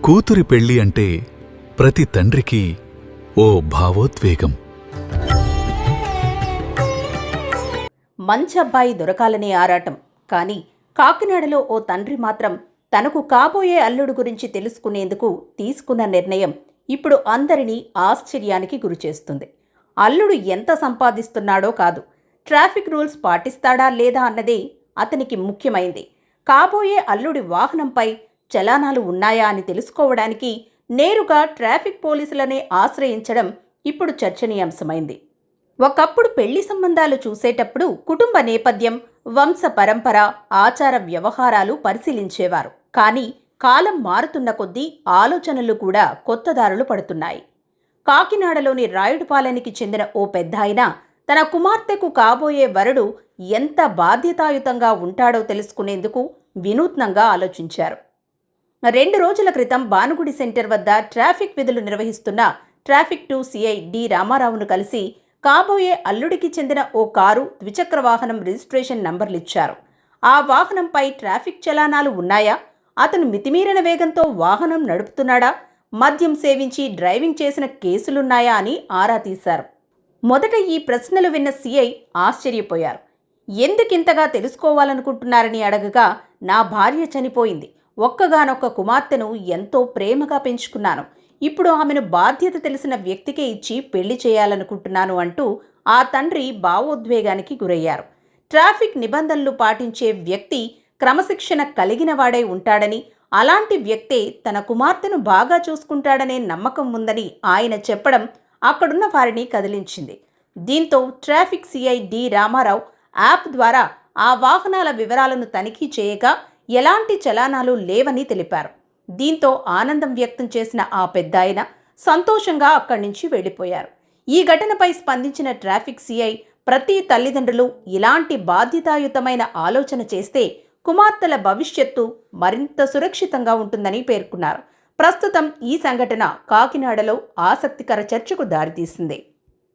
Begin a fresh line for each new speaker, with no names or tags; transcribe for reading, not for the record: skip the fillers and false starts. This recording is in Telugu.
కూతురి పెళ్ళి అంటే ప్రతి తండ్రికి ఓ భావోద్వేగం.
మంచి అబ్బాయి దొరకాలనే ఆరాటం. కానీ కాకినాడలో ఓ తండ్రి మాత్రం తనకు కాబోయే అల్లుడు గురించి తెలుసుకునేందుకు తీసుకున్న నిర్ణయం ఇప్పుడు అందరినీ ఆశ్చర్యానికి గురిచేస్తుంది. అల్లుడు ఎంత సంపాదిస్తున్నాడో కాదు, ట్రాఫిక్ రూల్స్ పాటిస్తాడా లేదా అన్నదే అతనికి ముఖ్యమైంది. కాబోయే అల్లుడి వాహనంపై చలానాలు ఉన్నాయా అని తెలుసుకోవడానికి నేరుగా ట్రాఫిక్ పోలీసులనే ఆశ్రయించడం ఇప్పుడు చర్చనీయాంశమైంది. ఒకప్పుడు పెళ్లి సంబంధాలు చూసేటప్పుడు కుటుంబ నేపథ్యం, వంశ పరంపర, ఆచార వ్యవహారాలు పరిశీలించేవారు. కానీ కాలం మారుతున్న కొద్దీ ఆలోచనలు కూడా కొత్త దారులు పడుతున్నాయి. కాకినాడలోని రాయుడుపాలెనికి చెందిన ఓ పెద్దాయన తన కుమార్తెకు కాబోయే వరుడు ఎంత బాధ్యతాయుతంగా ఉంటాడో తెలుసుకునేందుకు వినూత్నంగా ఆలోచించారు. 2 రోజుల క్రితం భానుగుడి సెంటర్ వద్ద ట్రాఫిక్ విధులు నిర్వహిస్తున్న ట్రాఫిక్ 2 సిఐ డి రామారావును కలిసి కాబోయే అల్లుడికి చెందిన ఓ కారు, ద్విచక్ర వాహనం రిజిస్ట్రేషన్ నంబర్లిచ్చారు. ఆ వాహనంపై ట్రాఫిక్ చలానాలు ఉన్నాయా, అతను మితిమీరిన వేగంతో వాహనం నడుపుతున్నాడా, మద్యం సేవించి డ్రైవింగ్ చేసిన కేసులున్నాయా అని ఆరా తీశారు. మొదట ఈ ప్రశ్నలు విన్న సిఐ ఆశ్చర్యపోయారు. ఎందుకింతగా తెలుసుకోవాలనుకుంటున్నారని అడగగా, నా భార్య చనిపోయింది, ఒక్కగానొక్క కుమార్తెను ఎంతో ప్రేమగా పెంచుకున్నాను, ఇప్పుడు ఆమెను బాధ్యత తెలిసిన వ్యక్తికే ఇచ్చి పెళ్లి చేయాలనుకుంటున్నాను అంటూ ఆ తండ్రి భావోద్వేగానికి గురయ్యారు. ట్రాఫిక్ నిబంధనలు పాటించే వ్యక్తి క్రమశిక్షణ కలిగినవాడై ఉంటాడని, అలాంటి వ్యక్తే తన కుమార్తెను బాగా చూసుకుంటాడనే నమ్మకం ఉందని ఆయన చెప్పడం అక్కడున్న వారిని కదిలించింది. దీంతో traffic CI D Ramarao app ద్వారా ఆ వాహనాల వివరాలను తనిఖీ చేయగా ఎలాంటి చలానాలు లేవని తెలిపారు. దీంతో ఆనందం వ్యక్తం చేసిన ఆ పెద్దాయన సంతోషంగా అక్కడి నుంచి వెళ్లిపోయారు. ఈ ఘటనపై స్పందించిన ట్రాఫిక్ సిఐ ప్రతి తల్లిదండ్రులు ఇలాంటి బాధ్యతాయుతమైన ఆలోచన చేస్తే కుమార్తెల భవిష్యత్తు మరింత సురక్షితంగా ఉంటుందని పేర్కొన్నారు. ప్రస్తుతం ఈ సంఘటన కాకినాడలో ఆసక్తికర చర్చకు దారితీసింది.